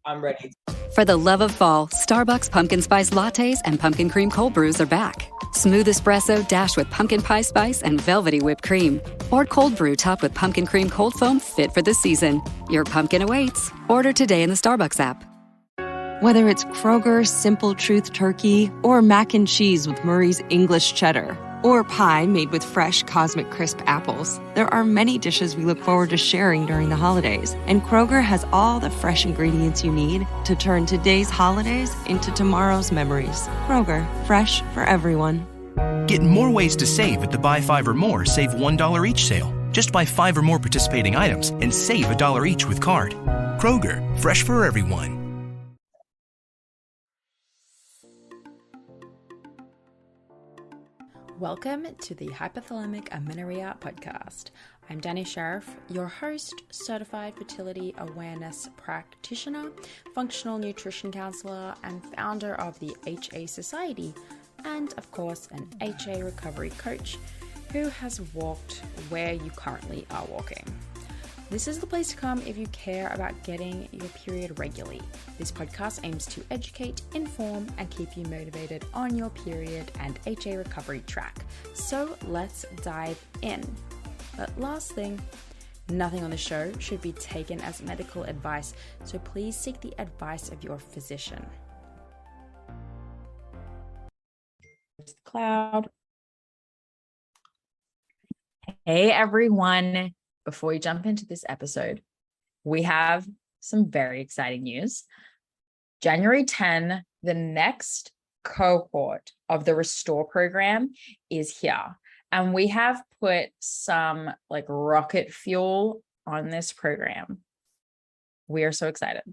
I'm ready. For the love of fall, Starbucks pumpkin spice lattes and pumpkin cream cold brews are back. Smooth espresso dashed with pumpkin pie spice and velvety whipped cream. Or cold brew topped with pumpkin cream cold foam fit for the season. Your pumpkin awaits. Order today in the Starbucks app. Whether it's Kroger Simple Truth Turkey or mac and cheese with Murray's English Cheddar or pie made with fresh Cosmic Crisp apples, there are many dishes we look forward to sharing during the holidays. And Kroger has all the fresh ingredients you need to turn today's holidays into tomorrow's memories. Kroger, fresh for everyone. Get more ways to save at the Buy 5 or More Save $1 each sale. Just buy 5 or more participating items and save $1 each with card. Kroger, fresh for everyone. Welcome to the Hypothalamic Amenorrhea Podcast. I'm Dani, your host, certified fertility awareness practitioner, functional nutrition counselor, and founder of the HA Society, and of course, an HA recovery coach who has walked where you currently are walking. This is the place to come if you care about getting your period regularly. This podcast aims to educate, inform, and keep you motivated on your period and HA recovery track. So let's dive in. But last thing, nothing on the show should be taken as medical advice, so please seek the advice of your physician. Cloud. Hey everyone. Before we jump into this episode, we have some very exciting news. January 10, the next cohort of the Restore program is here. And we have put some rocket fuel on this program. We are so excited.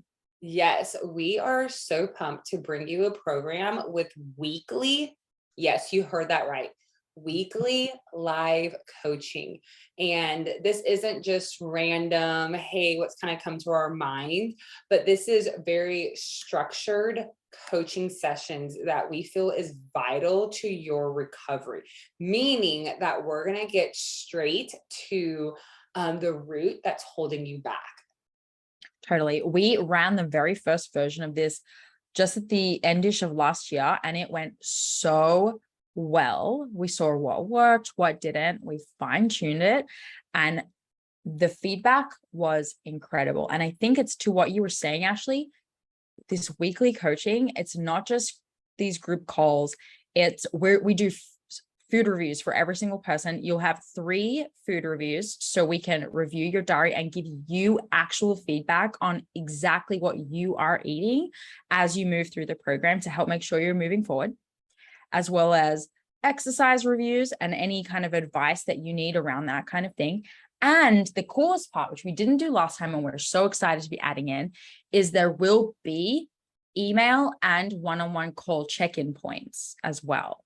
Yes, we are so pumped to bring you a program with weekly, yes, you heard that right, weekly live coaching. And this isn't just random, hey, what's kind of come to our mind, but this is very structured coaching sessions that we feel is vital to your recovery, meaning that we're going to get straight to the root that's holding you back. Totally. We ran the very first version of this just at the endish of last year, and it went so well. We saw what worked, what didn't. We fine-tuned it, and the feedback was incredible. And I think it's to what you were saying, Ashley, this weekly coaching, it's not just these group calls. It's where we do food reviews for every single person. You'll have 3 food reviews so we can review your diary and give you actual feedback on exactly what you are eating as you move through the program to help make sure you're moving forward, as well as exercise reviews and any kind of advice that you need around that kind of thing. And the coolest part, which we didn't do last time and we're so excited to be adding in, is there will be email and one-on-one call check-in points as well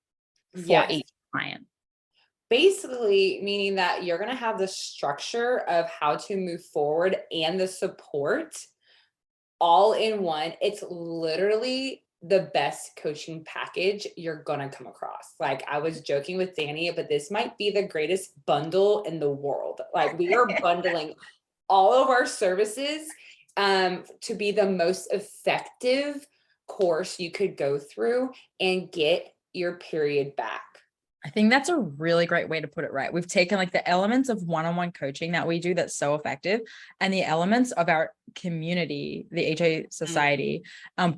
for each client. Basically, meaning that you're going to have the structure of how to move forward and the support all in one. It's literally the best coaching package you're going to come across. Like, I was joking with Dani, but this might be the greatest bundle in the world. Like, we are bundling all of our services to be the most effective course you could go through and get your period back. I think that's a really great way to put it, right? We've taken the elements of one-on-one coaching that we do that's so effective and the elements of our community, the HA Society,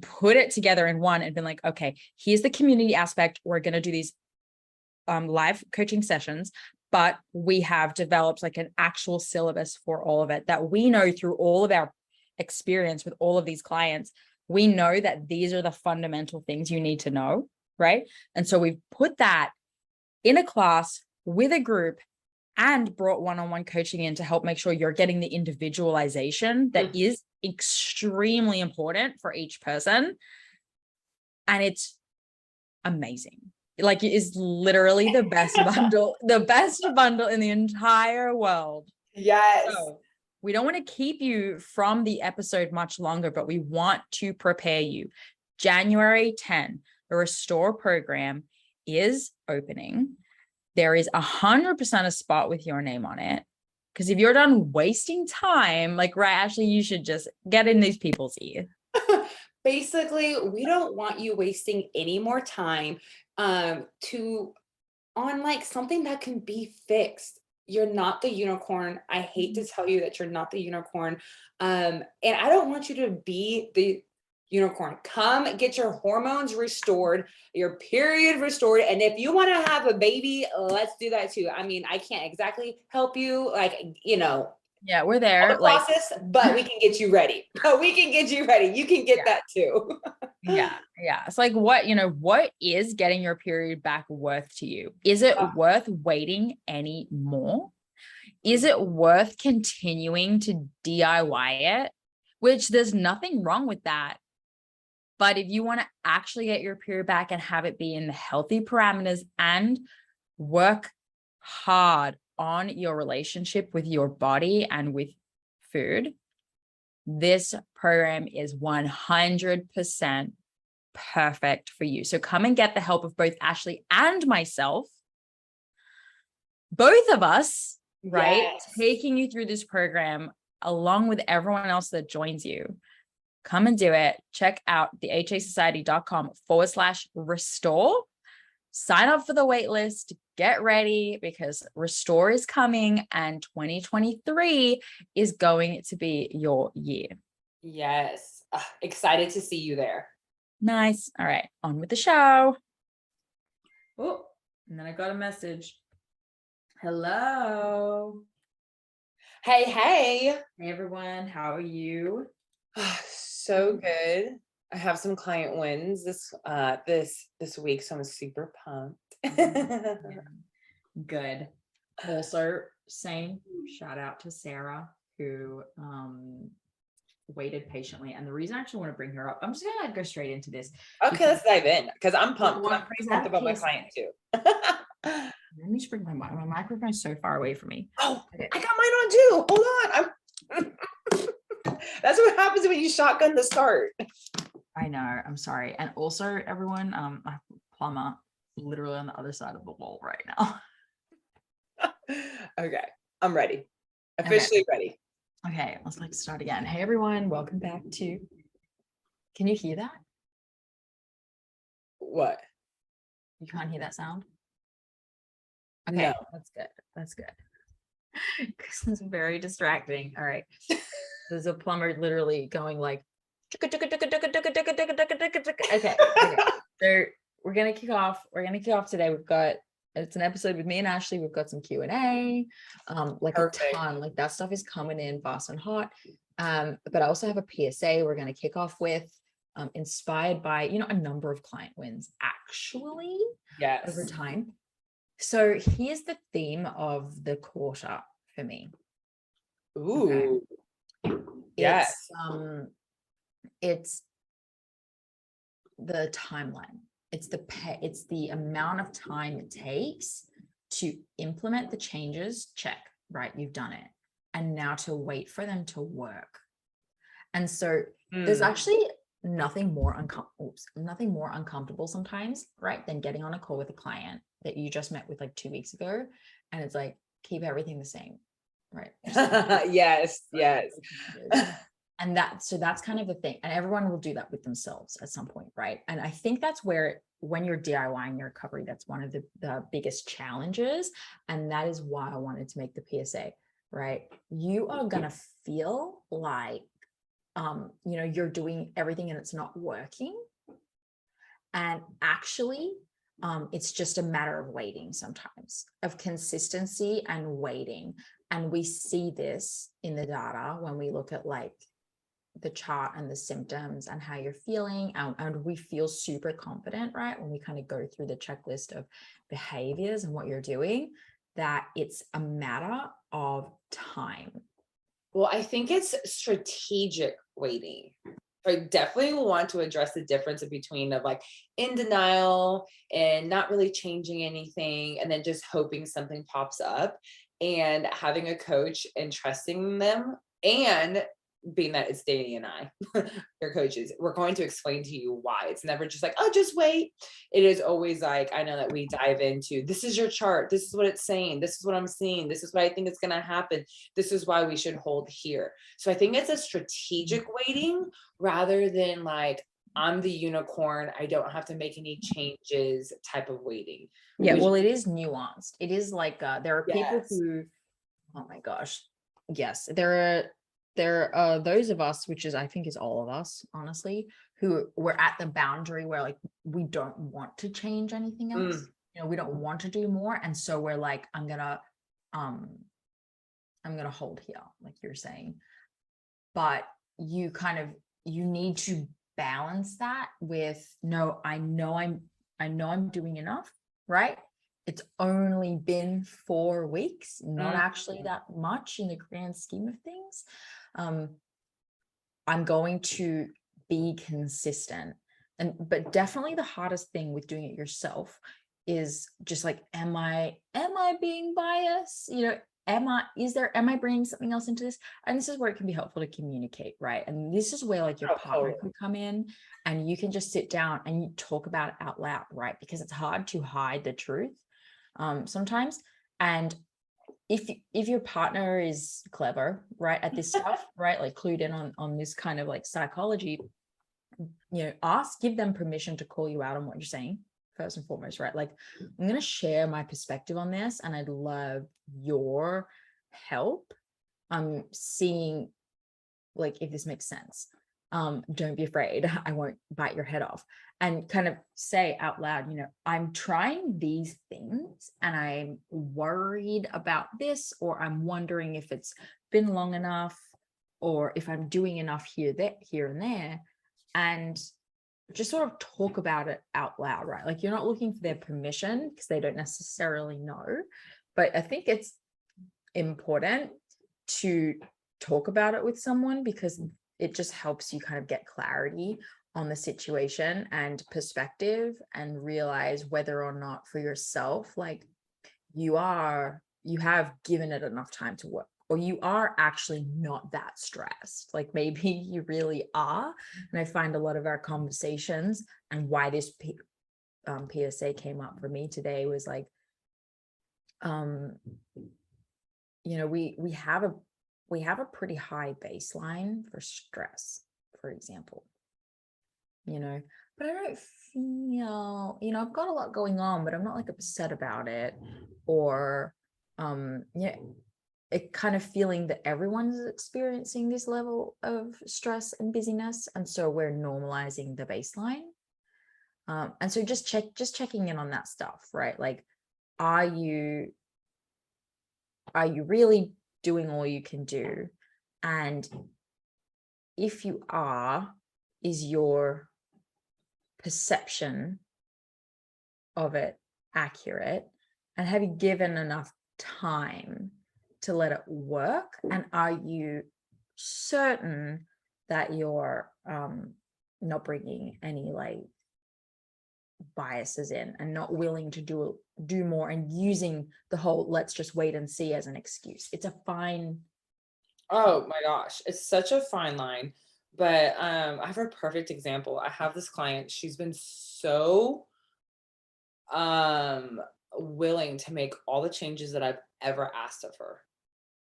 put it together in one and been like, okay, here's the community aspect. We're going to do these live coaching sessions, but we have developed an actual syllabus for all of it that we know through all of our experience with all of these clients. We know that these are the fundamental things you need to know, right? And so we've put that in a class with a group and brought one-on-one coaching in to help make sure you're getting the individualization that is extremely important for each person. And it's amazing. It is literally the best bundle, in the entire world. Yes. So we don't want to keep you from the episode much longer, but we want to prepare you. January 10, the Restore program is opening. There is 100% a spot with your name on it. Because if you're done wasting time, like, right, actually, you should just get in these people's ear. Basically, we don't want you wasting any more time on like something that can be fixed. You're not the unicorn. I hate to tell you that you're not the unicorn. And I don't want you to be the unicorn. Come get your hormones restored, your period restored. And if you want to have a baby, let's do that too. I mean, I can't exactly help you, like, Yeah, we're there. process, but we can get you ready. You can get that too. Yeah. It's like, what is getting your period back worth to you? Is it worth waiting any more? Is it worth continuing to DIY it? Which there's nothing wrong with that. But if you want to actually get your period back and have it be in the healthy parameters and work hard on your relationship with your body and with food, this program is 100% perfect for you. So come and get the help of both Ashley and myself, both of us, right? Yes. Taking you through this program along with everyone else that joins you. Come and do it. Check out thehasociety.com/restore. Sign up for the wait list. Get ready, because Restore is coming and 2023 is going to be your year. Yes. Excited to see you there. Nice. All right. On with the show. Oh, and then I got a message. Hello. Hey. Hey, everyone. How are you? So good. I have some client wins this week, so I'm super pumped. Good. Also, same shout out to Sarah, who waited patiently. And the reason I actually want to bring her up, I'm just gonna go straight into this. Okay, let's dive in, because I'm pumped. I'm pretty pumped about my PSA. client too. Let me just bring my microphone's so far away from me. Oh, okay. I got mine on too. Hold on. That's what happens when you shotgun the start. I know. I'm sorry. And also, everyone, I have a plumber literally on the other side of the wall right now. Okay, I'm ready. Officially ready. Okay, let's start again. Hey, everyone. Welcome back to... Can you hear that? What? You can't hear that sound? Okay, No. That's good. Because it's very distracting. All right. There's a plumber literally going like... Okay. So we're gonna kick off today. It's an episode with me and Ashley. We've got some Q&A, like Perfect. A ton, like that stuff is coming in fast and hot. But I also have a PSA we're gonna kick off with, inspired by, a number of client wins actually. Yes. Over time. So here's the theme of the quarter for me. Ooh. Okay. Yes. It's the timeline. It's the amount of time it takes to implement the changes. Check, right? You've done it. And now to wait for them to work. And so there's actually nothing more uncomfortable sometimes, right, than getting on a call with a client that you just met with like 2 weeks ago. And it's like, keep everything the same, right? Yes. And that's kind of the thing. And everyone will do that with themselves at some point, right? And I think that's where, when you're DIYing your recovery, that's one of the biggest challenges. And that is why I wanted to make the PSA, right? You are going to feel like, you're doing everything and it's not working. And actually, it's just a matter of waiting sometimes, of consistency and waiting. And we see this in the data when we look at like the chart and the symptoms and how you're feeling, and we feel super confident, right, when we kind of go through the checklist of behaviors and what you're doing, that it's a matter of time. Well, I think it's strategic waiting. I definitely want to address the difference between of like in denial and not really changing anything and then just hoping something pops up, and having a coach and trusting them and being that it's Dani and I, your coaches, we're going to explain to you why. It's never just like, oh, just wait. It is always like, I know that we dive into, this is your chart. This is what it's saying. This is what I'm seeing. This is what I think is going to happen. This is why we should hold here. So I think it's a strategic waiting rather than like, I'm the unicorn, I don't have to make any changes type of waiting. Yeah, well, it is nuanced. It is like there are people Yes. who, oh my gosh, yes, there are those of us, which is I think is all of us, honestly, who we're at the boundary where like we don't want to change anything else. You know, we don't want to do more, and so we're like, I'm gonna hold here, like you're saying. But you need to balance that with, no, I know I'm doing enough, right? It's only been 4 weeks, not actually that much in the grand scheme of things. I'm going to be consistent. But definitely the hardest thing with doing it yourself is just like, am I being biased? You know, am I bringing something else into this? And this is where it can be helpful to communicate, right? And this is where like your partner can come in and you can just sit down and you talk about it out loud, right? Because it's hard to hide the truth sometimes. And if your partner is clever, right, at this stuff, right, like clued in on this kind of like psychology, you know, give them permission to call you out on what you're saying. First and foremost, right? Like, I'm going to share my perspective on this and I'd love your help. I'm seeing like if this makes sense. Don't be afraid. I won't bite your head off. And kind of say out loud, you know, I'm trying these things and I'm worried about this, or I'm wondering if it's been long enough, or if I'm doing enough here and there. And just sort of talk about it out loud, right? Like, you're not looking for their permission because they don't necessarily know, but I think it's important to talk about it with someone because it just helps you kind of get clarity on the situation and perspective, and realize whether or not for yourself, like you have given it enough time to work, or you are actually not that stressed. Like maybe you really are. And I find a lot of our conversations and why this PSA came up for me today was like, you know, we have a pretty high baseline for stress, for example, you know, but I don't feel, you know, I've got a lot going on, but I'm not like upset about it, or, yeah, it kind of feeling that everyone's experiencing this level of stress and busyness. And so we're normalizing the baseline. And so just checking in on that stuff, right? Like, are you really doing all you can do? And if you are, is your perception of it accurate? And have you given enough time to let it work? And are you certain that you're not bringing any like biases in, and not willing to do more, and using the whole let's just wait and see as an excuse? It's a fine. Oh my gosh, it's such a fine line. But I have a perfect example. I have this client, she's been so willing to make all the changes that I've ever asked of her.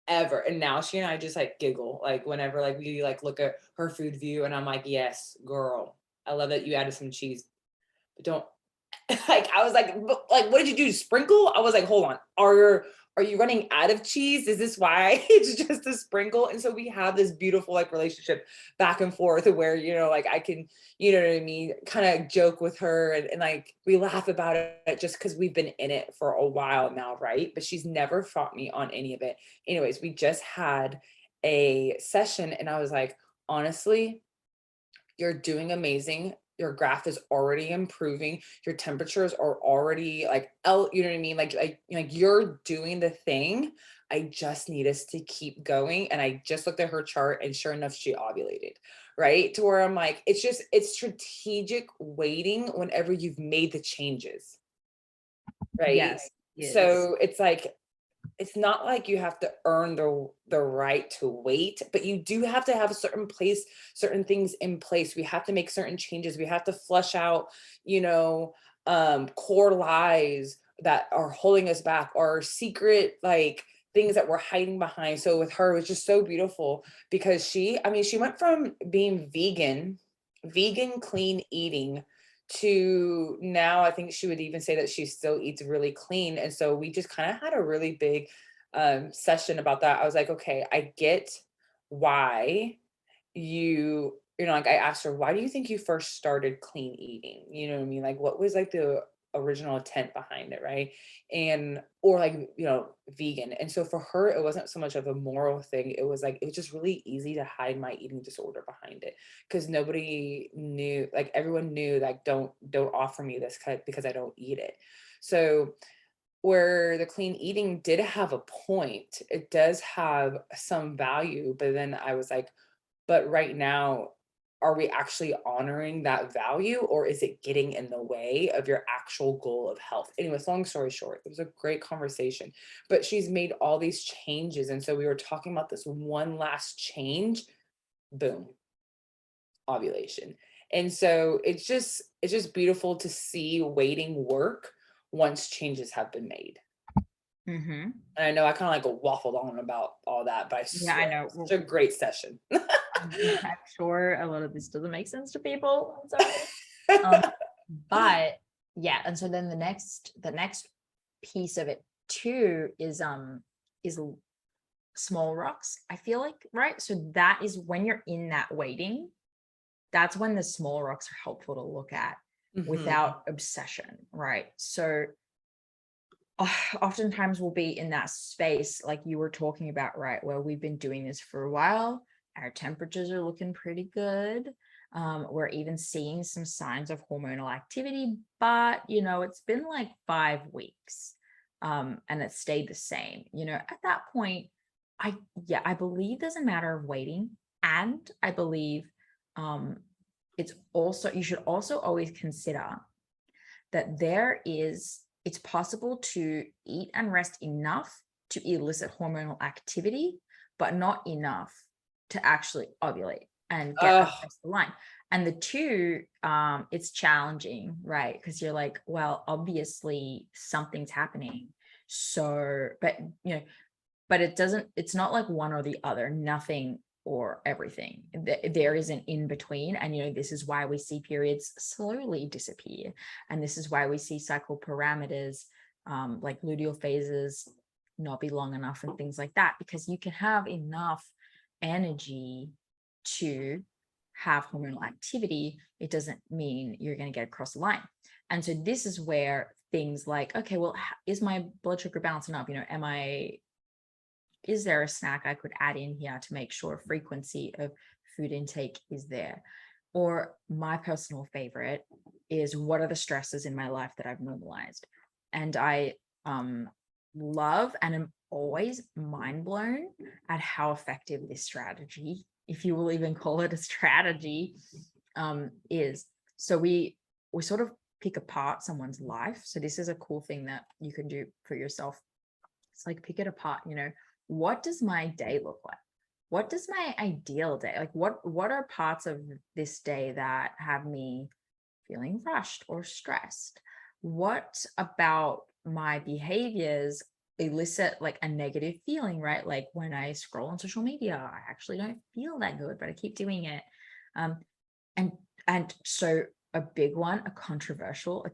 Ever. And now she and I just like giggle, like whenever like we like look at her food view, and I'm like, yes, girl, I love that you added some cheese, but don't like, I was like, what did you do? Sprinkle? I was like, hold on, are you running out of cheese? Is this why it's just a sprinkle? And so we have this beautiful like relationship back and forth where, you know, like I can, you know what I mean, kind of joke with her, and like we laugh about it just because we've been in it for a while now, right? But she's never fought me on any of it. Anyways, we just had a session and I was like, honestly, you're doing amazing. Your graph is already improving. Your temperatures are already like, you know what I mean? Like you're doing the thing. I just need us to keep going. And I just looked at her chart, and sure enough, she ovulated, right? To where I'm like, it's strategic waiting whenever you've made the changes, right? Yes. So it's like, it's not like you have to earn the right to wait, but you do have to have a certain things in place. We have to make certain changes. We have to flush out, core lies that are holding us back, or secret like things that we're hiding behind. So with her, it was just so beautiful because she went from being vegan, clean eating, to now I think she would even say that she still eats really clean. And so we just kind of had a really big session about that. I was like, okay, I get why like I asked her, why do you think you first started clean eating? You know what I mean? Like, what was like the original intent behind it, right? And or like, vegan. And so for her, it wasn't so much of a moral thing. It was just really easy to hide my eating disorder behind it, because nobody knew, like everyone knew, like don't offer me this because I don't eat it. So where the clean eating did have a point, it does have some value, but then I was like, but right now, are we actually honoring that value, or is it getting in the way of your actual goal of health? Anyways, long story short, it was a great conversation, but she's made all these changes. And so we were talking about this one last change, boom, ovulation. And so it's just beautiful to see waiting work once changes have been made. Mm-hmm. And I know I kind of like waffled on about all that, but I know it's a great session. I'm sure a lot of this doesn't make sense to people. I'm sorry. But yeah, and so then the next piece of it too is small rocks. I feel like, right? So that is when you're in that waiting, that's when the small rocks are helpful to look at without obsession, right? So oftentimes we'll be in that space like you were talking about, right, where we've been doing this for a while. Our temperatures are looking pretty good. We're even seeing some signs of hormonal activity, but it's been like 5 weeks, and it stayed the same. At that point, I believe there's a matter of waiting, and I believe you should also always consider that it's possible to eat and rest enough to elicit hormonal activity, but not enough to actually ovulate and get across the line. And the two, it's challenging, right? Because you're like, well, obviously something's happening. So, but it's not like one or the other, nothing or everything. There is an in between. And, this is why we see periods slowly disappear. And this is why we see cycle parameters, like luteal phases not be long enough and things like that, because you can have enough energy to have hormonal activity. It doesn't mean you're going to get across the line. And so this is where things like, okay, well, is my blood sugar balancing up? Is there a snack I could add in here to make sure frequency of food intake is there? Or my personal favorite is, what are the stresses in my life that I've normalized? And I love and am always mind blown at how effective this strategy, if you will even call it a strategy, is. So we sort of pick apart someone's life. So this is a cool thing that you can do for yourself. It's like, pick it apart, what does my day look like? What does my ideal day, like what are parts of this day that have me feeling rushed or stressed? What about my behaviors elicit like a negative feeling, right? Like when I scroll on social media, I actually don't feel that good, but I keep doing it. And so a big one, a controversial,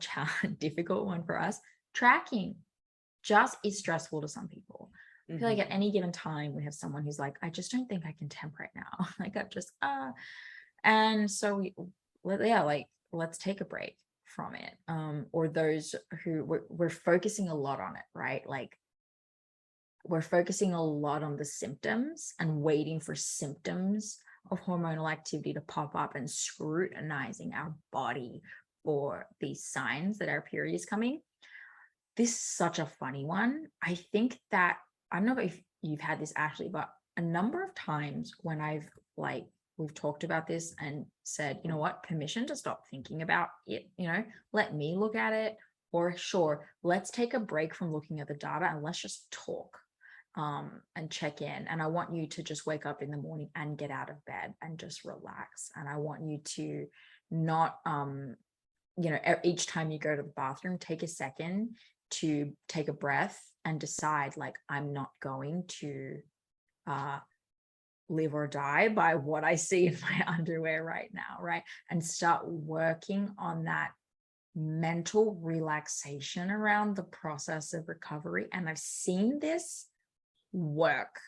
a difficult one for us, tracking just is stressful to some people. I feel like at any given time we have someone who's like, I just don't think I can temp right now. Like I've just and so let's take a break from it. Or those who we're focusing a lot on it, right? Like we're focusing a lot on the symptoms and waiting for symptoms of hormonal activity to pop up and scrutinizing our body for these signs that our period is coming. This is such a funny one. I think that, I don't know if you've had this, Ashley, but a number of times when we've talked about this and said, you know what, permission to stop thinking about it, let me look at it, or sure, let's take a break from looking at the data and let's just talk. and check in. And I want you to just wake up in the morning and get out of bed and just relax. And I want you to not, each time you go to the bathroom, take a second to take a breath and decide, like, I'm not going to live or die by what I see in my underwear right now, right? And start working on that mental relaxation around the process of recovery. And I've seen this work.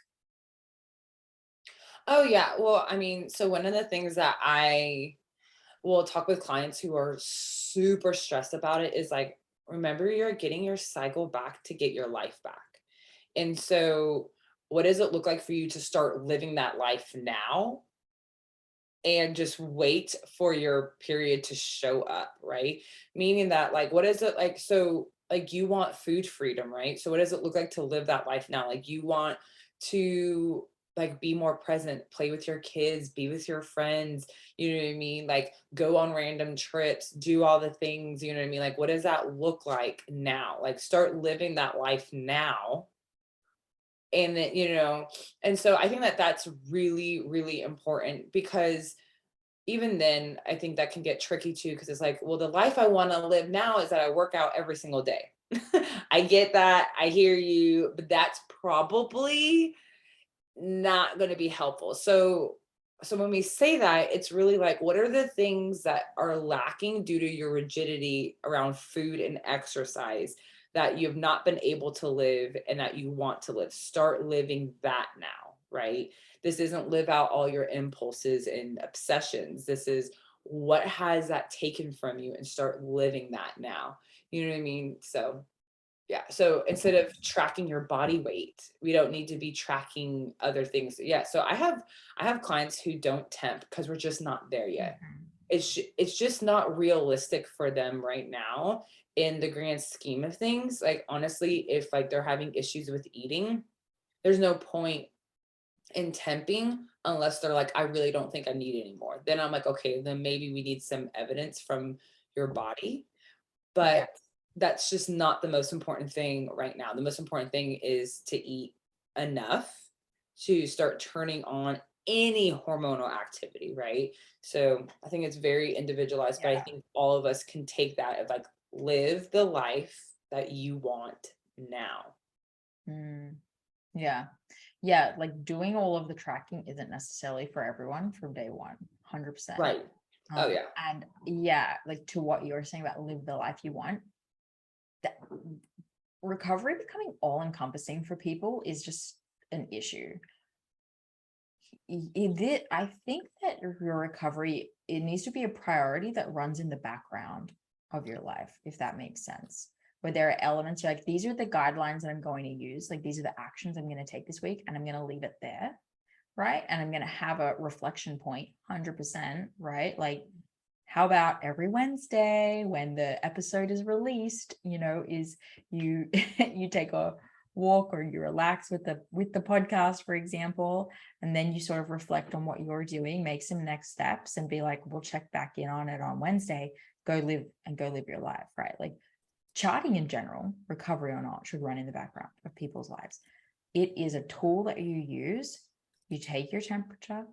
Oh yeah. Well, I mean, so one of the things that I will talk with clients who are super stressed about it is like, remember, you're getting your cycle back to get your life back. And so what does it look like for you to start living that life now and just wait for your period to show up, right? Meaning that, like, what is it like? So like, you want food freedom, right? So what does it look like to live that life now? Like, you want to, like, be more present, play with your kids, be with your friends, you know what I mean? Like, go on random trips, do all the things, you know what I mean? Like, what does that look like now? Like, start living that life now. And then, and so I think that that's really, really important, because even then I think that can get tricky too, because it's like, well, the life I want to live now is that I work out every single day. I get that. I hear you, but that's probably not going to be helpful. So when we say that, it's really like, what are the things that are lacking due to your rigidity around food and exercise that you have not been able to live and that you want to live? Start living that now, right? This isn't live out all your impulses and obsessions. This is, what has that taken from you, and start living that now. You know what I mean? So yeah. So instead of tracking your body weight, we don't need to be tracking other things. Yeah. So I have clients who don't temp because we're just not there yet. It's just not realistic for them right now in the grand scheme of things. Like, honestly, if like they're having issues with eating, there's no point in temping unless they're like, I really don't think I need it anymore. Then I'm like, okay, then maybe we need some evidence from your body. But that's just not the most important thing right now. The most important thing is to eat enough to start turning on any hormonal activity, right? So I think it's very individualized, but I think all of us can take that of like, live the life that you want now. Yeah. Like, doing all of the tracking isn't necessarily for everyone from day one, 100%. Right. Oh yeah. And yeah, like, to what you were saying about live the life you want, that recovery becoming all encompassing for people is just an issue. I think that your recovery, it needs to be a priority that runs in the background of your life, if that makes sense. Where there are elements like, these are the guidelines that I'm going to use, like, these are the actions I'm going to take this week, and I'm going to leave it there, right? And I'm going to have a reflection point, 100%, right? Like, how about every Wednesday when the episode is released, is you you take a walk or you relax with the podcast, for example, and then you sort of reflect on what you're doing, make some next steps, and be like, we'll check back in on it on Wednesday. Go live your life, right? Like, charting in general, recovery or not, should run in the background of people's lives. It is a tool that you use. You take your temperature,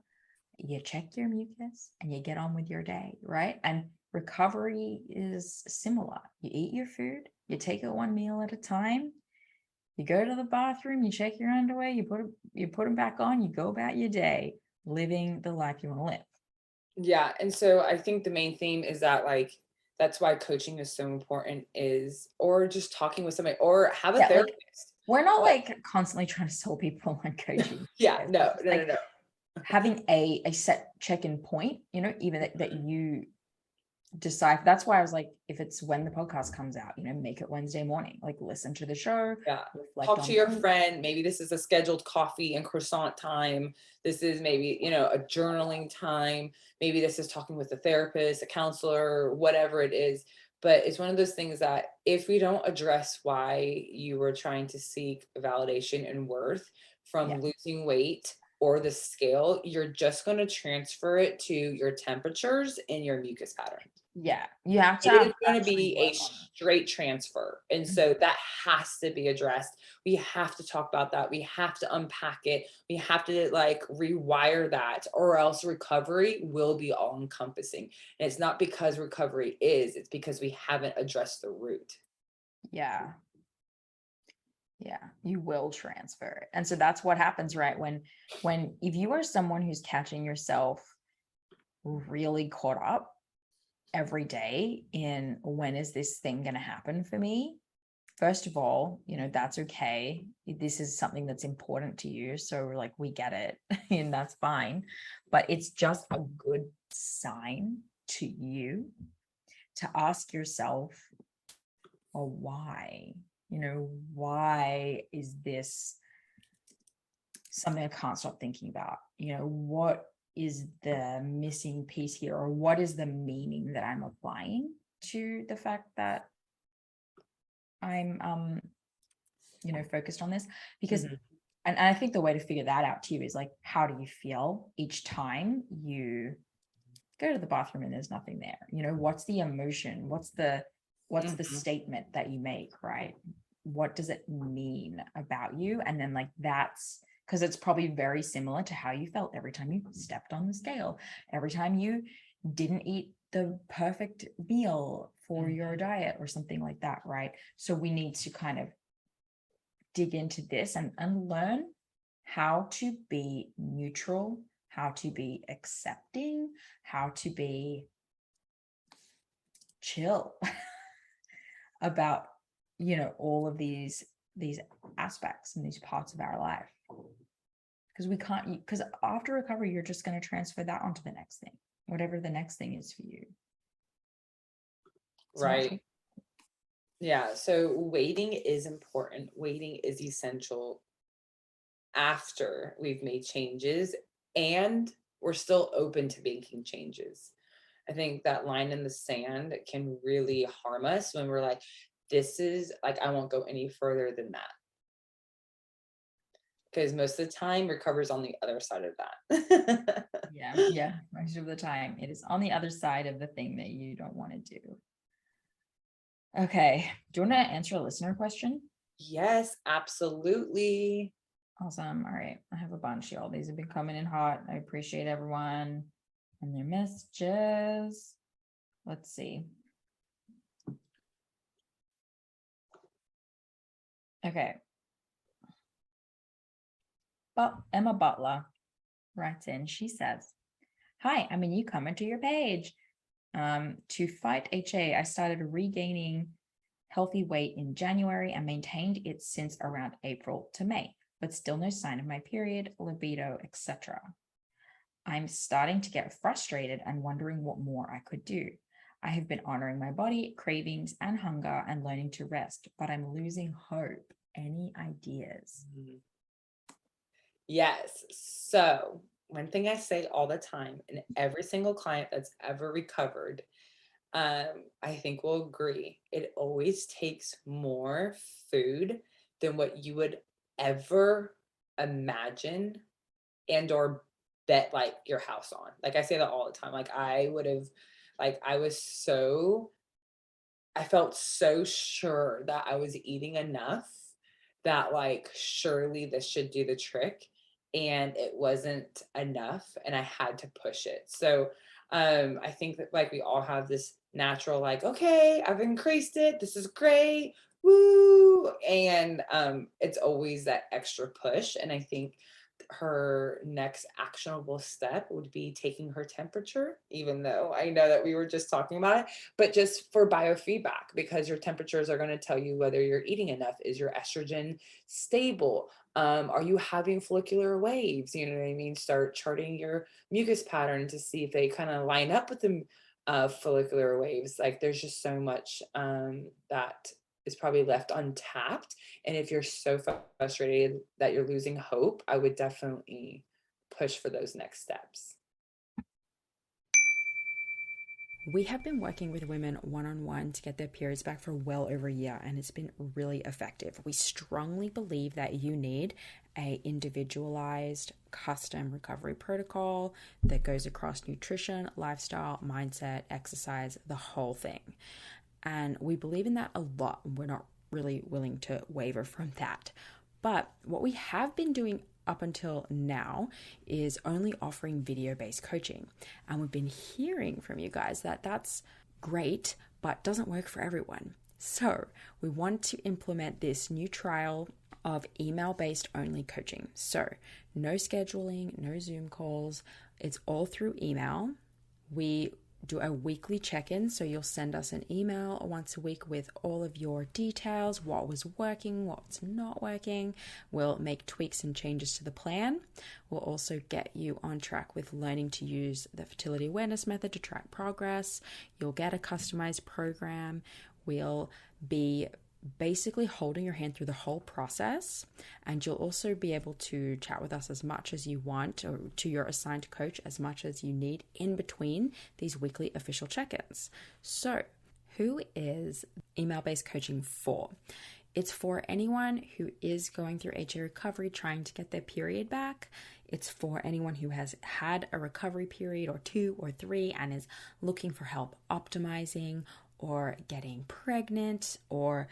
you check your mucus, and you get on with your day, right? And recovery is similar. You eat your food, you take it one meal at a time, you go to the bathroom, you check your underwear, you put them back on, you go about your day, living the life you want to live. Yeah. And so I think the main theme is that, like, that's why coaching is so important, or just talking with somebody, or have a therapist. Like, we're not like constantly trying to sell people on coaching. Yeah, no. Having a set check-in point, even that you decide. That's why I was like, if it's when the podcast comes out, make it Wednesday morning, like, listen to the show. Yeah. Talk to your friend. Maybe this is a scheduled coffee and croissant time. This is maybe, a journaling time. Maybe this is talking with a therapist, a counselor, whatever it is. But it's one of those things that if we don't address why you were trying to seek validation and worth from losing weight or the scale, you're just going to transfer it to your temperatures and your mucus pattern. Yeah, you have to. It is going to be a straight transfer. And so that has to be addressed. We have to talk about that. We have to unpack it. We have to like rewire that, or else recovery will be all encompassing. And it's not because recovery it's because we haven't addressed the root. Yeah. Yeah, you will transfer it. And so that's what happens, right? When if you are someone who's catching yourself really caught up every day in when is this thing going to happen for me? First of all, that's okay. This is something that's important to you. So like, we get it and that's fine. But it's just a good sign to you to ask yourself, well, why? Why is this something I can't stop thinking about? What is the missing piece here, or what is the meaning that I'm applying to the fact that I'm, focused on this? Because, and I think the way to figure that out too is like, how do you feel each time you go to the bathroom and there's nothing there? What's the emotion? What's the statement that you make, right? What does it mean about you? And then like, that's because it's probably very similar to how you felt every time you stepped on the scale, every time you didn't eat the perfect meal for your diet or something like that, right? So we need to kind of dig into this and learn how to be neutral, how to be accepting, how to be chill about all of these aspects and these parts of our life, because after recovery you're just going to transfer that onto the next thing, whatever the next thing is for you, right? Yeah, so waiting is important. Waiting is essential after we've made changes and we're still open to making changes. I think that line in the sand can really harm us when we're like, this is like, I won't go any further than that. Because most of the time recovery's on the other side of that. yeah, most of the time it is on the other side of the thing that you don't want to do. Okay, do you want to answer a listener question? Yes, absolutely. Awesome. All right, I have a bunch, y'all. These have been coming in hot. I appreciate everyone and their messages. Let's see. Okay. But Emma Butler writes in, she says, hi, I'm a newcomer to your page. To fight HA, I started regaining healthy weight in January and maintained it since around April to May, but still no sign of my period, libido, etc. I'm starting to get frustrated and wondering what more I could do. I have been honoring my body, cravings, and hunger and learning to rest, but I'm losing hope. Any ideas? Yes. So one thing I say all the time, and every single client that's ever recovered, I think will agree, it always takes more food than what you would ever imagine and or bet like your house on. Like I say that all the time. Like I felt so sure that I was eating enough that like surely this should do the trick, and it wasn't enough and I had to push it. So I think that like we all have this natural like, okay, I've increased it, this is great, woo, and it's always that extra push. And I think her next actionable step would be taking her temperature, even though I know that we were just talking about it, but just for biofeedback, because your temperatures are going to tell you whether you're eating enough. Is your estrogen stable? Are you having follicular waves? You know what I mean? Start charting your mucus pattern to see if they kind of line up with the follicular waves. Like there's just so much that is probably left untapped. And if you're so frustrated that you're losing hope, I would definitely push for those next steps. We have been working with women one-on-one to get their periods back for well over a year, and it's been really effective. We strongly believe that you need a individualized custom recovery protocol that goes across nutrition, lifestyle, mindset, exercise, the whole thing. And we believe in that a lot. We're not really willing to waver from that. But what we have been doing up until now is only offering video-based coaching. And we've been hearing from you guys that that's great, but doesn't work for everyone. So we want to implement this new trial of email-based only coaching. So no scheduling, no Zoom calls. It's all through email. We do a weekly check-in. So you'll send us an email once a week with all of your details, what was working, what's not working. We'll make tweaks and changes to the plan. We'll also get you on track with learning to use the fertility awareness method to track progress. You'll get a customized program. We'll be basically holding your hand through the whole process, and you'll also be able to chat with us as much as you want, or to your assigned coach as much as you need in between these weekly official check-ins. So who is email-based coaching for? It's for anyone who is going through HA recovery, trying to get their period back. It's for anyone who has had a recovery period or 2 or 3 and is looking for help optimizing or getting pregnant or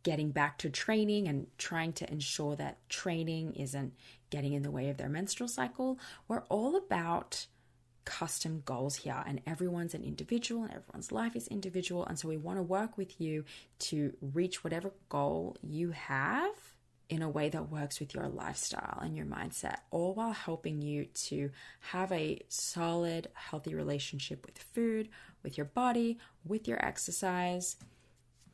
getting back to training and trying to ensure that training isn't getting in the way of their menstrual cycle. We're all about custom goals here, and everyone's an individual and everyone's life is individual. And so we want to work with you to reach whatever goal you have in a way that works with your lifestyle and your mindset, all while helping you to have a solid, healthy relationship with food, with your body, with your exercise.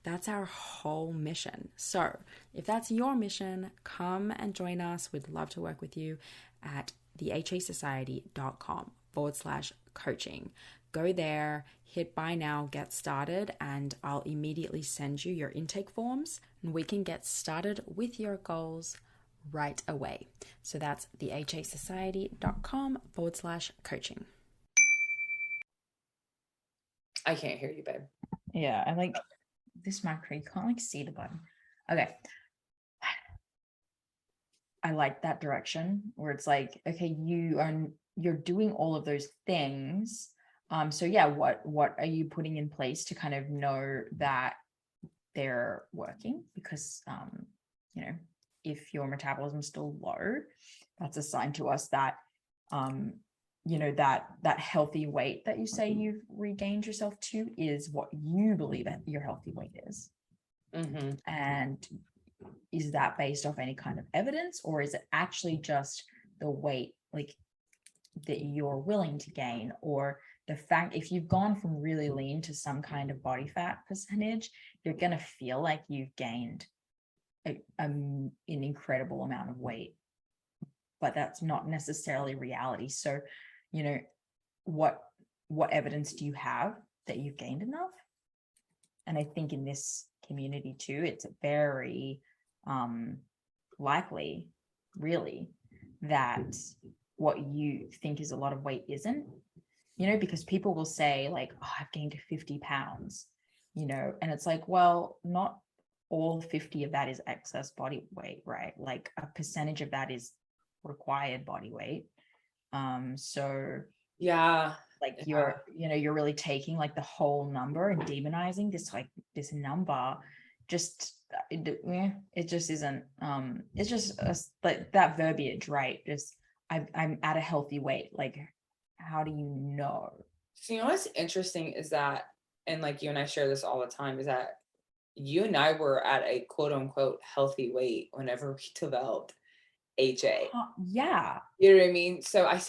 That's our whole mission. So if that's your mission, come and join us. We'd love to work with you at thehasociety.com/coaching. Go there, hit buy now, get started, and I'll immediately send you your intake forms and we can get started with your goals right away. So that's thehasociety.com/coaching. I can't hear you, babe. Yeah, I like this macro. You can't like see the button. Okay. I like that direction where it's like, okay, you're doing all of those things. So yeah, what are you putting in place to kind of know that they're working? Because if your metabolism is still low, that's a sign to us that that healthy weight that you say you've regained yourself to is what you believe that your healthy weight is. Mm-hmm. And is that based off any kind of evidence, or is it actually just the weight like that you're willing to gain, or the fact if you've gone from really lean to some kind of body fat percentage, you're going to feel like you've gained an incredible amount of weight, but that's not necessarily reality. So, what evidence do you have that you've gained enough? And I think in this community too, it's very likely, really, that what you think is a lot of weight isn't, because people will say like, oh, I've gained 50 pounds, and it's like, well, not all 50 of that is excess body weight, right? Like a percentage of that is required body weight. So yeah, like you're really taking like the whole number and demonizing this number. Just it just isn't it's just like that verbiage, right? Just I'm at a healthy weight. Like, how do you know? So what's interesting is that, and like you and I share this all the time, is that you and I were at a quote unquote healthy weight whenever we developed HA. Yeah. You know what I mean? So I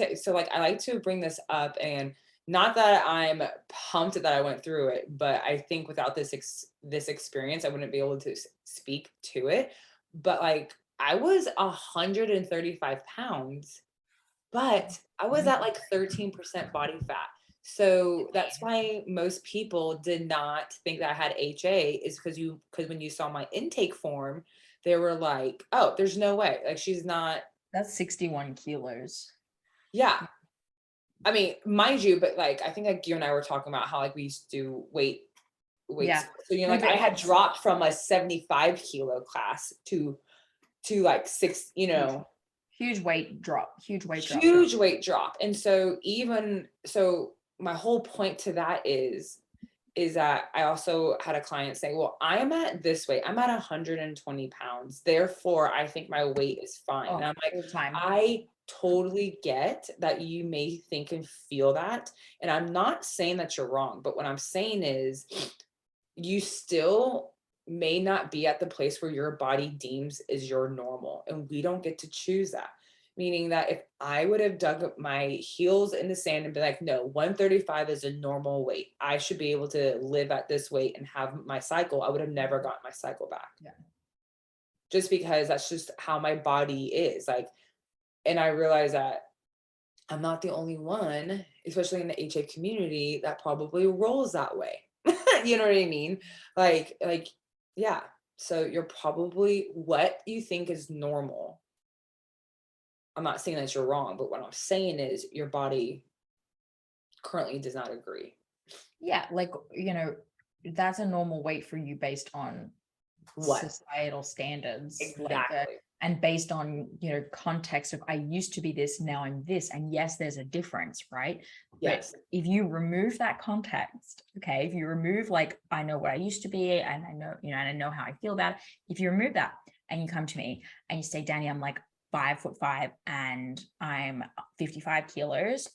like to bring this up, and not that I'm pumped that I went through it, but I think without this experience, I wouldn't be able to speak to it. But like, I was 135 pounds, but I was at like 13% body fat. So that's why most people did not think that I had HA, is because when you saw my intake form, they were like, oh, there's no way. Like, she's not. That's 61 kilos. Yeah. I mean, mind you, but like, I think like you and I were talking about how like we used to do weight. Yeah. So, like I had dropped from a 75 kilo class to like 6, Huge weight drop. And so my whole point to that is that I also had a client say, well, I'm at this weight, I'm at 120 pounds. Therefore, I think my weight is fine. And I'm like, I totally get that you may think and feel that. And I'm not saying that you're wrong, but what I'm saying is you still may not be at the place where your body deems is your normal. And we don't get to choose that. Meaning that if I would have dug my heels in the sand and be like, no, 135 is a normal weight, I should be able to live at this weight and have my cycle, I would have never gotten my cycle back. Yeah. Just because that's just how my body is. Like, and I realize that I'm not the only one, especially in the HA community, that probably rolls that way. You know what I mean? Like, yeah. So you're probably what you think is normal. I'm not saying that you're wrong, but what I'm saying is your body currently does not agree. Yeah. Like, you know, that's a normal weight for you based on what societal standards. Exactly. And based on, you know, context of I used to be this, now I'm this. And yes, there's a difference, right? Yes. But if you remove that context, okay, if you remove like, I know what I used to be and I know, you know, and I know how I feel about it. If you remove that and you come to me and you say, Dani, I'm like 5'5" and I'm 55 kilos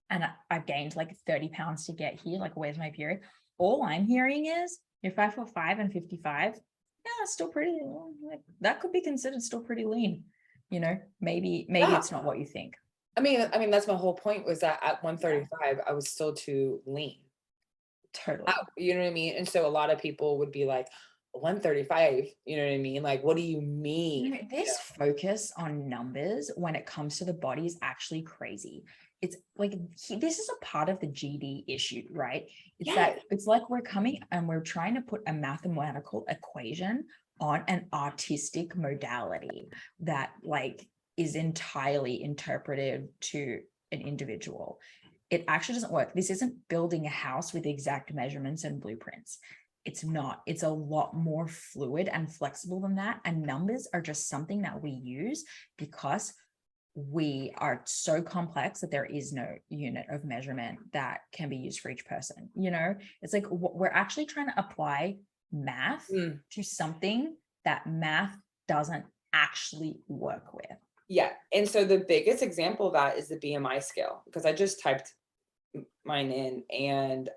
and I've gained like 30 pounds to get here. Like, where's my period? All I'm hearing is you're 5'5" and 55. Yeah, it's still pretty, like, that could be considered still pretty lean. You know, maybe it's not what you think. I mean, that's my whole point, was that at 135, I was still too lean. Totally. You know what I mean? And so a lot of people would be like, 135, you know what I mean? Like, what do you mean? You know, this focus on numbers when it comes to the body is actually crazy. It's like, this is a part of the GD issue, right? It's that it's like we're coming and we're trying to put a mathematical equation on an artistic modality that like is entirely interpretive to an individual. It actually doesn't work. This isn't building a house with exact measurements and blueprints. It's not. It's a lot more fluid and flexible than that. And numbers are just something that we use because we are so complex that there is no unit of measurement that can be used for each person. You know, it's like we're actually trying to apply math to something that math doesn't actually work with. Yeah. And so the biggest example of that is the BMI scale, because I just typed mine in and,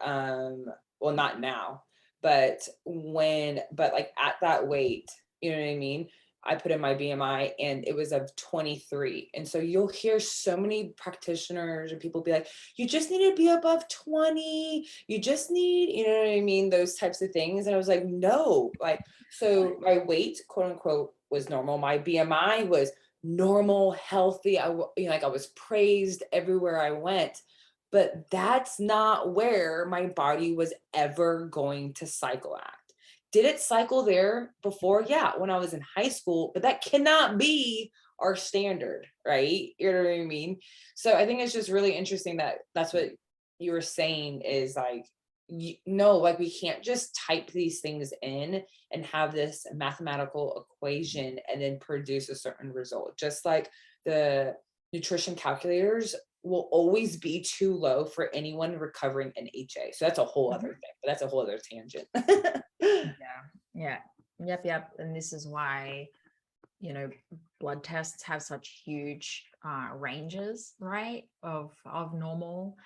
well, not now, but like at that weight, you know what I mean? I put in my BMI and it was of 23. And so you'll hear so many practitioners and people be like, you just need to be above 20. You just need, you know what I mean? Those types of things. And I was like, no, like, so my weight, quote unquote, was normal. My BMI was normal, healthy. I was praised everywhere I went, but that's not where my body was ever going to cycle at. Did it cycle there before? Yeah, when I was in high school, but that cannot be our standard, right? You know what I mean? So I think it's just really interesting that that's what you were saying is like, like we can't just type these things in and have this mathematical equation and then produce a certain result. Just like the nutrition calculators will always be too low for anyone recovering an HA. So that's a whole other thing, but that's a whole other tangent. Yeah. Yep. And this is why, you know, blood tests have such huge ranges, right? Of normal.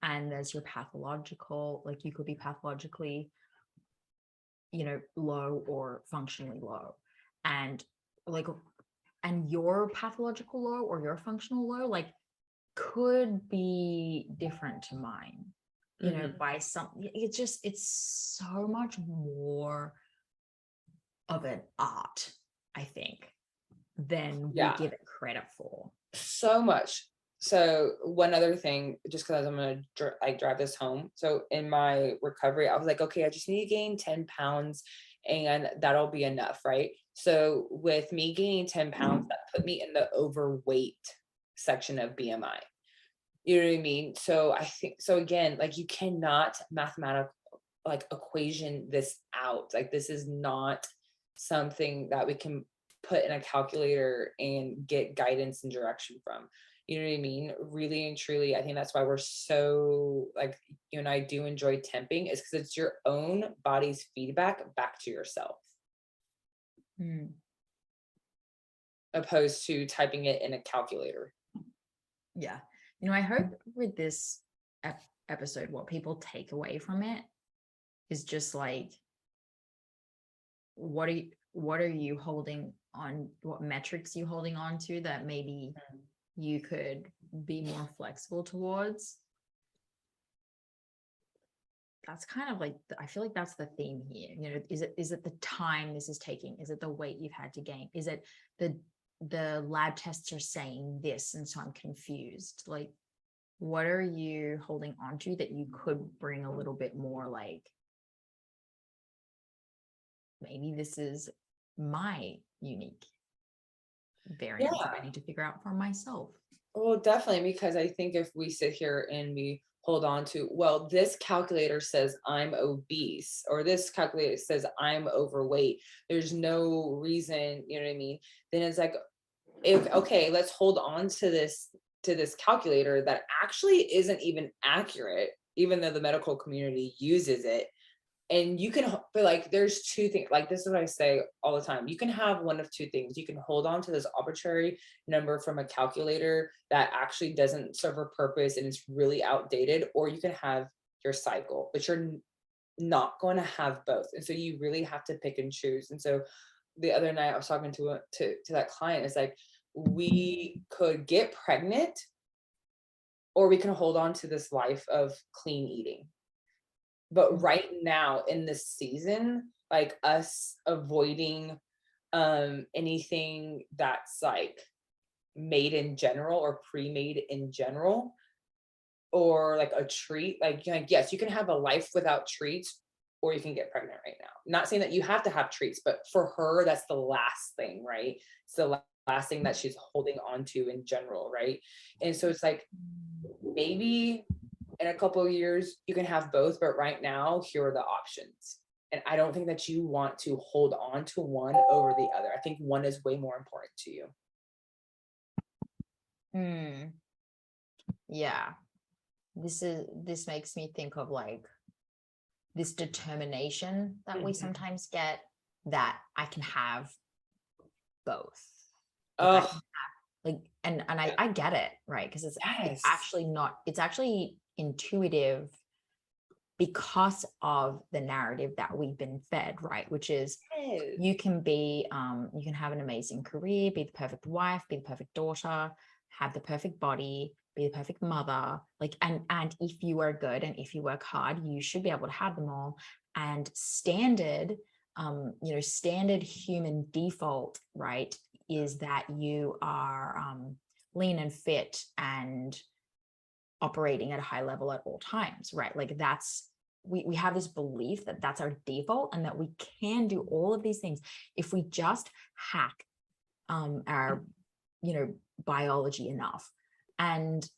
And there's your pathological, like you could be pathologically, you know, low or functionally low. And like, and your pathological low or your functional low, like could be different to mine, you know, by some, it's so much more of an art, I think, than we give it credit for. So much. So one other thing, just because I'm going to drive this home. So in my recovery, I was like, okay, I just need to gain 10 pounds and that'll be enough. Right. So with me gaining 10 pounds, that put me in the overweight section of BMI. You know what I mean? So I think, so again, like you cannot mathematically like equation this out. Like this is not something that we can put in a calculator and get guidance and direction from. You know what I mean? Really and truly, I think that's why we're so, like, you and I do enjoy temping, is because it's your own body's feedback back to yourself. Opposed to typing it in a calculator. Yeah. I hope with this episode, what people take away from it is just like, what are you holding on? What metrics you holding on to that maybe you could be more flexible towards? That's kind of like, I feel like that's the theme here. Is it the time this is taking? Is it the weight you've had to gain? Is it the lab tests are saying this, and so I'm confused? Like, what are you holding on to that you could bring a little bit more, like, maybe this is my unique variant that I need to figure out for myself? Well, definitely, because I think if we sit here and we hold on to, well, this calculator says I'm obese, or this calculator says I'm overweight, there's no reason, you know what I mean? Then it's like, okay, let's hold on to this calculator that actually isn't even accurate, even though the medical community uses it. And you can, but like, there's two things, like, this is what I say all the time. You can have one of two things. You can hold on to this arbitrary number from a calculator that actually doesn't serve a purpose and it's really outdated, or you can have your cycle, but you're not going to have both. And so you really have to pick and choose. And so the other night I was talking to that client, it's like, we could get pregnant, or we can hold on to this life of clean eating. But right now in this season, like, us avoiding anything that's like made in general or pre-made in general, or like a treat, like yes, you can have a life without treats, or you can get pregnant right now. Not saying that you have to have treats, but for her, that's the last thing, right? It's the last thing that she's holding on to in general, right? And so it's like, maybe in a couple of years you can have both, but right now, here are the options. And I don't think that you want to hold on to one over the other. I think one is way more important to you. Yeah. This makes me think of like this determination that we sometimes get, that I can have both. Like, I get it, right? Because it's actually intuitive, because of the narrative that we've been fed, right? Which is, you can have an amazing career, be the perfect wife, be the perfect daughter, have the perfect body, be the perfect mother, like, and if you are good and if you work hard, you should be able to have them all. And standard human default, right, is that you are lean and fit and operating at a high level at all times, right? Like, that's, we have this belief that that's our default, and that we can do all of these things if we just hack our biology enough. And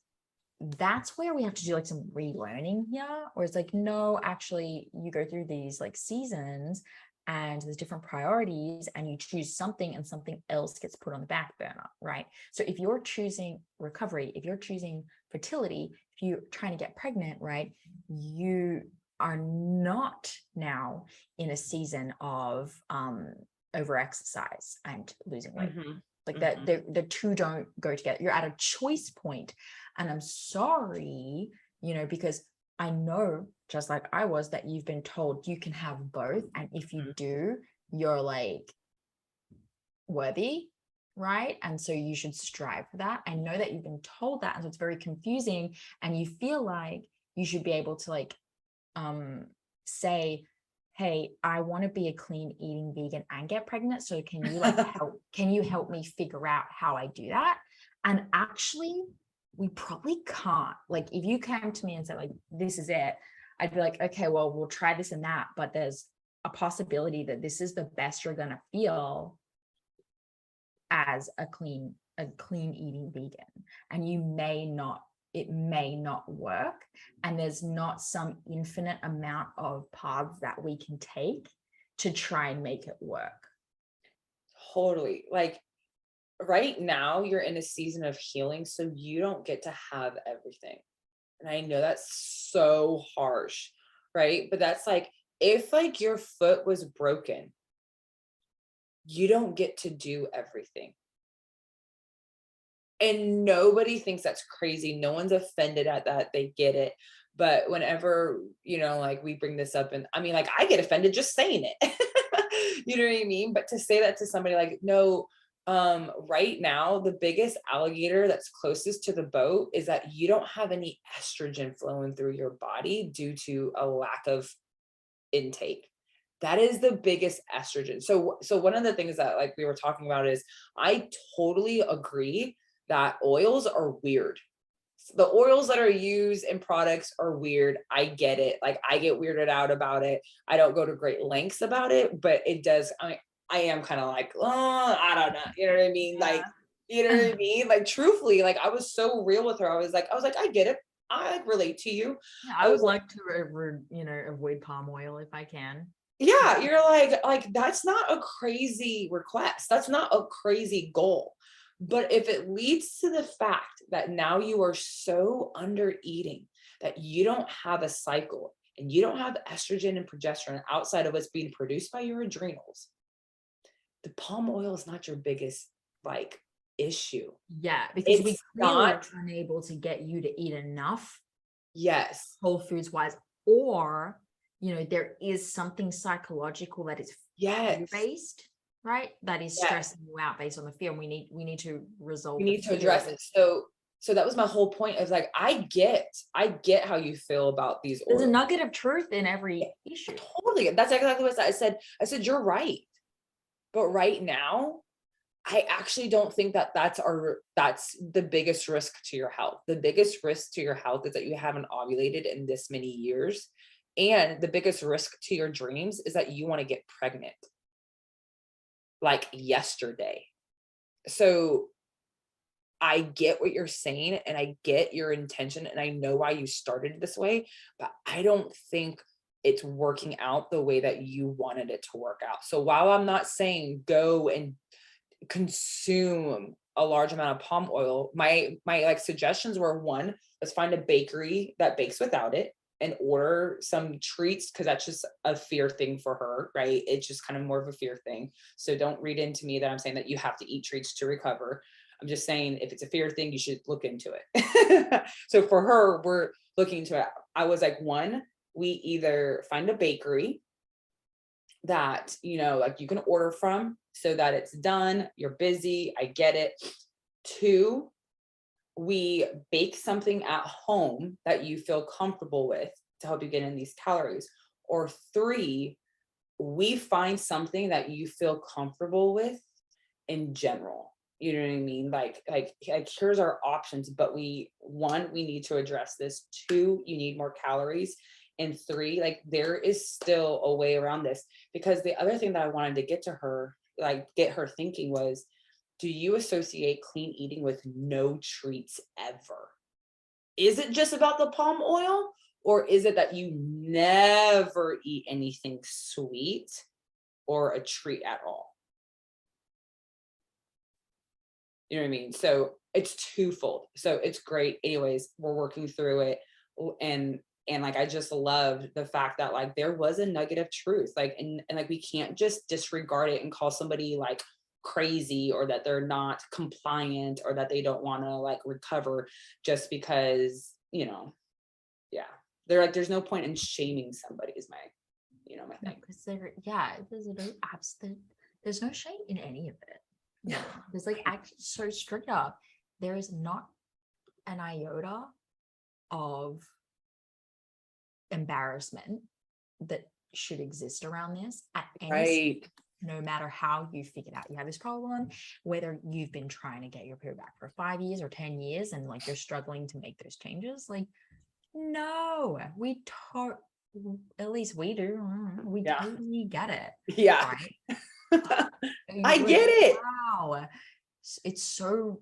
that's where we have to do like some relearning here, or it's like, no, actually, you go through these like seasons and there's different priorities, and you choose something and something else gets put on the back burner, right? So if you're choosing recovery, if you're choosing fertility, if you're trying to get pregnant, right, you are not now in a season of over exercise and losing weight. Like that, the two don't go together. You're at a choice point. And I'm sorry, because I know, just like I was, that you've been told you can have both. And if you do, you're like worthy, right? And so you should strive for that. I know that you've been told that. And so it's very confusing. And you feel like you should be able to like say, hey, I want to be a clean eating vegan and get pregnant. So can you help me figure out how I do that? And actually, we probably can't. Like, if you came to me and said like, this is it, I'd be like, okay, well, we'll try this and that, but there's a possibility that this is the best you're going to feel as a clean eating vegan. And it may not work. And there's not some infinite amount of paths that we can take to try and make it work. Totally. Like right now you're in a season of healing, so you don't get to have everything. And I know that's so harsh, right? But that's like, if like your foot was broken, you don't get to do everything. And nobody thinks that's crazy. No one's offended at that. They get it. But whenever, like we bring this up, and I mean, like I get offended just saying it. You know what I mean? But to say that to somebody like, no, right now, the biggest alligator that's closest to the boat is that you don't have any estrogen flowing through your body due to a lack of intake. That is the biggest estrogen. So one of the things that like we were talking about is I totally agree that oils are weird. The oils that are used in products are weird. I get it. Like I get weirded out about it. I don't go to great lengths about it, but it does. I am kind of like, oh, I don't know. You know what I mean? Yeah. Like, you know what I mean? Like truthfully, like I was so real with her. I was like, I get it. I like relate to you. Yeah, I would like to, avoid palm oil if I can. Yeah, you're like that's not a crazy request. That's not a crazy goal. But if it leads to the fact that now you are so under eating that you don't have a cycle and you don't have estrogen and progesterone outside of what's being produced by your adrenals, the palm oil is not your biggest like issue. Yeah, because It's we not unable to get you to eat enough. Yes. Whole foods wise, or there is something psychological that is based, right? That is stressing you out based on the fear. And we need to resolve. We need to address it. So that was my whole point. Of like, I get how you feel about these oils. There's a nugget of truth in every issue. Totally. That's exactly what I said. I said, you're right. But right now, I actually don't think that that's the biggest risk to your health. The biggest risk to your health is that you haven't ovulated in this many years. And the biggest risk to your dreams is that you want to get pregnant like yesterday. So I get what you're saying and I get your intention and I know why you started this way, but I don't think it's working out the way that you wanted it to work out. So while I'm not saying go and consume a large amount of palm oil, my like suggestions were, one, let's find a bakery that bakes without it and order some treats, because that's just a fear thing for her, right? It's just kind of more of a fear thing. So don't read into me that I'm saying that you have to eat treats to recover. I'm just saying if it's a fear thing, you should look into it. So for her, we're looking into it. I was like, one, we either find a bakery that, like you can order from so that it's done. You're busy. I get it. Two, we bake something at home that you feel comfortable with to help you get in these calories. Or three, we find something that you feel comfortable with in general. You know what I mean? Like here's our options, but one, we need to address this. Two, you need more calories. And three, like there is still a way around this, because the other thing that I wanted to get to her, like get her thinking was, do you associate clean eating with no treats ever? Is it just about the palm oil, or is it that you never eat anything sweet or a treat at all? You know what I mean? So it's twofold. So it's great. Anyways, we're working through it. And like, I just love the fact that like, there was a nugget of truth, like, and like, we can't just disregard it and call somebody like crazy, or that they're not compliant, or that they don't want to like recover just because, they're like, there's no point in shaming somebody is my thing. Because there's no shame in any of it. Yeah. There's like actually so straight up, there is not an iota of embarrassment that should exist around this at any stage, no matter how you figured out you have this problem, whether you've been trying to get your period back for 5 years or 10 years and like you're struggling to make those changes. Like, no, at least we do. We totally get it. Yeah. Right? I get it. Wow. It's so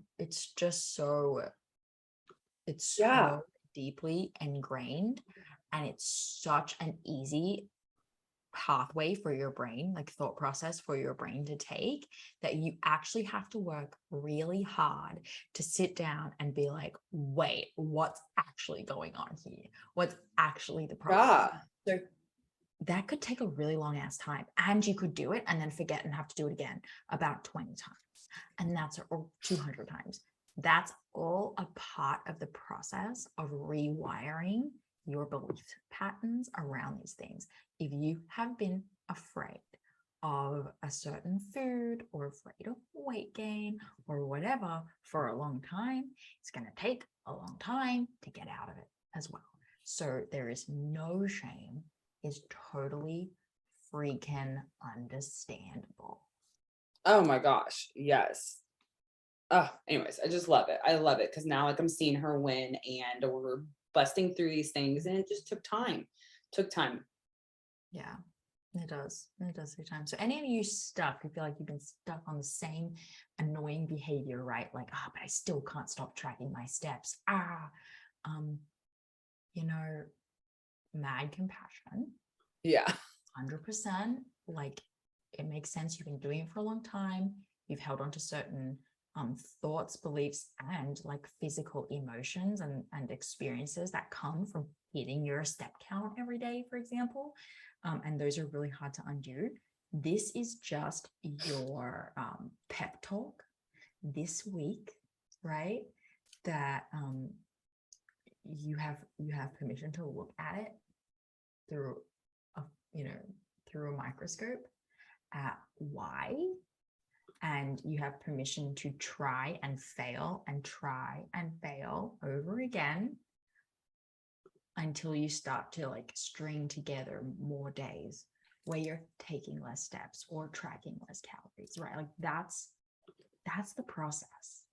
deeply ingrained, and it's such an easy pathway for your brain, like thought process for your brain to take, that you actually have to work really hard to sit down and be like, wait, what's actually going on here? What's actually the problem? So that could take a really long ass time, and you could do it and then forget and have to do it again about 20 times. And that's, or 200 times. That's all a part of the process of rewiring your belief patterns around these things. If you have been afraid of a certain food or afraid of weight gain or whatever for a long time, it's going to take a long time to get out of it as well. So there is no shame. Is totally freaking understandable. Oh my gosh. Yes. Anyways, I just love it. I love it because now like I'm seeing her win and we're busting through these things, and it just took time. Yeah, it does. It does take time. So any of you stuck, who feel like you've been stuck on the same annoying behavior, right? Like, but I still can't stop tracking my steps. Mad compassion. Yeah. 100%. Like, it makes sense. You've been doing it for a long time. You've held on to certain thoughts, beliefs, and like physical emotions and experiences that come from hitting your step count every day, for example. And those are really hard to undo. This is just your pep talk this week, right? That you have permission to look at it through a microscope at why, and you have permission to try and fail over again until you start to like string together more days where you're taking less steps or tracking less calories, right? Like that's the process.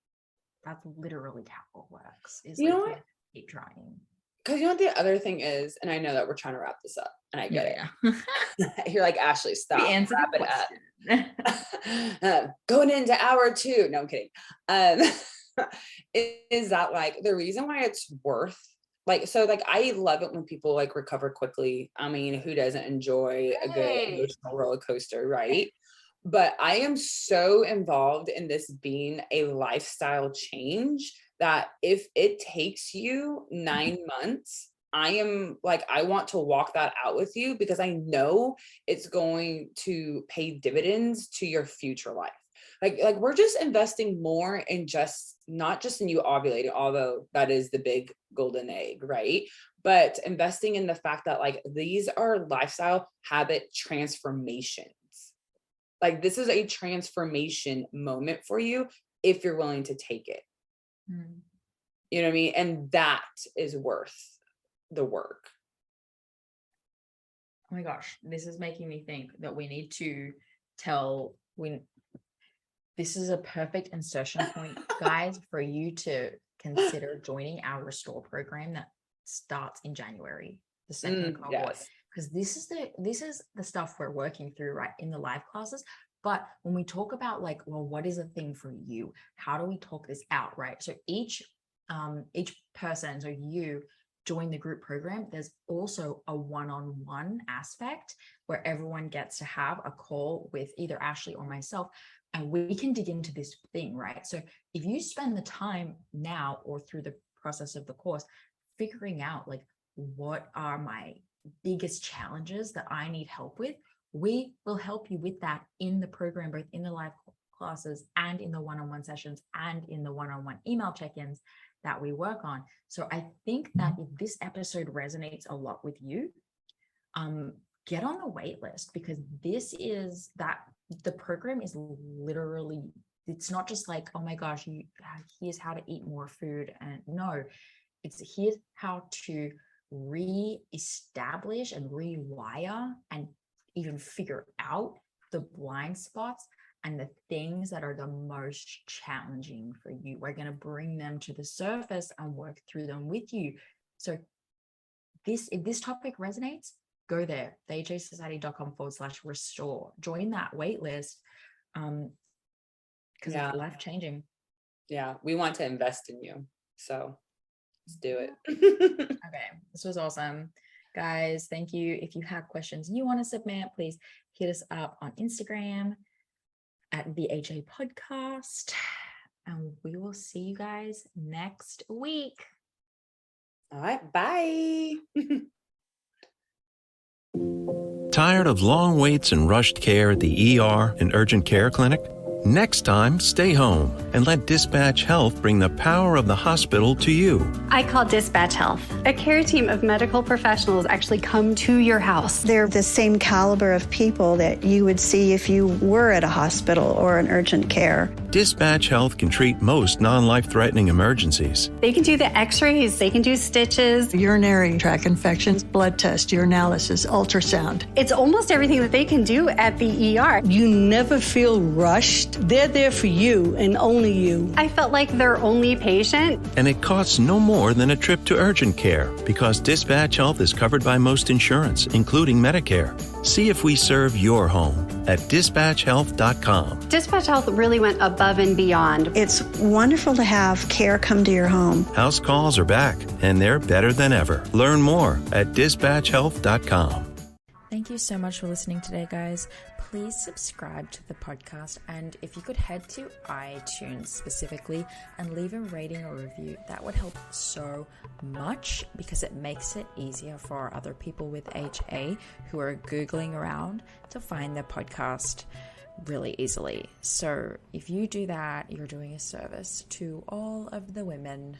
That's literally how it works. Is you like, know what? Keep trying. Because you know what the other thing is, and I know that we're trying to wrap this up, and I get it. You're like, Ashley, stop. Answer the question. Going into hour 2. No, I'm kidding. Is that like the reason why it's worth like, so like I love it when people like recover quickly. I mean, who doesn't enjoy a good emotional roller coaster, right? But I am so involved in this being a lifestyle change that if it takes you 9 months, I am like, I want to walk that out with you because I know it's going to pay dividends to your future life. Like we're just investing more in not just in you ovulating, although that is the big golden egg, right? But investing in the fact that like these are lifestyle habit transformations. Like this is a transformation moment for you if you're willing to take it. You know what I mean? And that is worth the work. Oh my gosh, this is making me think that we need to this is a perfect insertion point, guys, for you to consider joining our Restore program that starts in January, the second cohort. Because this is the stuff we're working through right in the live classes. But when we talk about like, well, what is a thing for you? How do we talk this out, right? So each person, so you join the group program, there's also a one-on-one aspect where everyone gets to have a call with either Ashley or myself, and we can dig into this thing, right? So if you spend the time now or through the process of the course figuring out like, what are my biggest challenges that I need help with, we will help you with that in the program, both in the live classes and in the one-on-one sessions and in the one-on-one email check-ins that we work on. So I think that if this episode resonates a lot with you, get on the wait list, because the program is literally, it's not just like, oh my gosh, here's how to eat more food. And no, it's here's how to re-establish and rewire and even figure out the blind spots and the things that are the most challenging for you. We're going to bring them to the surface and work through them with you. So if this topic resonates, go there, thehsociety.com/restore. Join that wait list because it's life-changing. Yeah, we want to invest in you. So let's do it. Okay, this was awesome. Guys, thank you. If you have questions you want to submit, please hit us up on Instagram at the AJ Podcast. And we will see you guys next week. All right. Bye. Tired of long waits and rushed care at the ER and urgent care clinic? Next time, stay home and let Dispatch Health bring the power of the hospital to you. I call Dispatch Health. A care team of medical professionals actually come to your house. They're the same caliber of people that you would see if you were at a hospital or an urgent care. Dispatch Health can treat most non-life-threatening emergencies. They can do the x-rays, they can do stitches, urinary tract infections, blood test, urinalysis, ultrasound. It's almost everything that they can do at the ER. You never feel rushed. They're there for you and only you. I felt like their only patient. And it costs no more than a trip to urgent care because Dispatch Health is covered by most insurance, including Medicare. See if we serve your home at dispatchhealth.com. Dispatch Health really went above and beyond. It's wonderful to have care come to your home. House calls are back, and they're better than ever. Learn more at dispatchhealth.com. Thank you so much for listening today, guys. Please subscribe to the podcast, and if you could head to iTunes specifically and leave a rating or review, that would help so much because it makes it easier for other people with HA who are Googling around to find the podcast really easily. So if you do that, you're doing a service to all of the women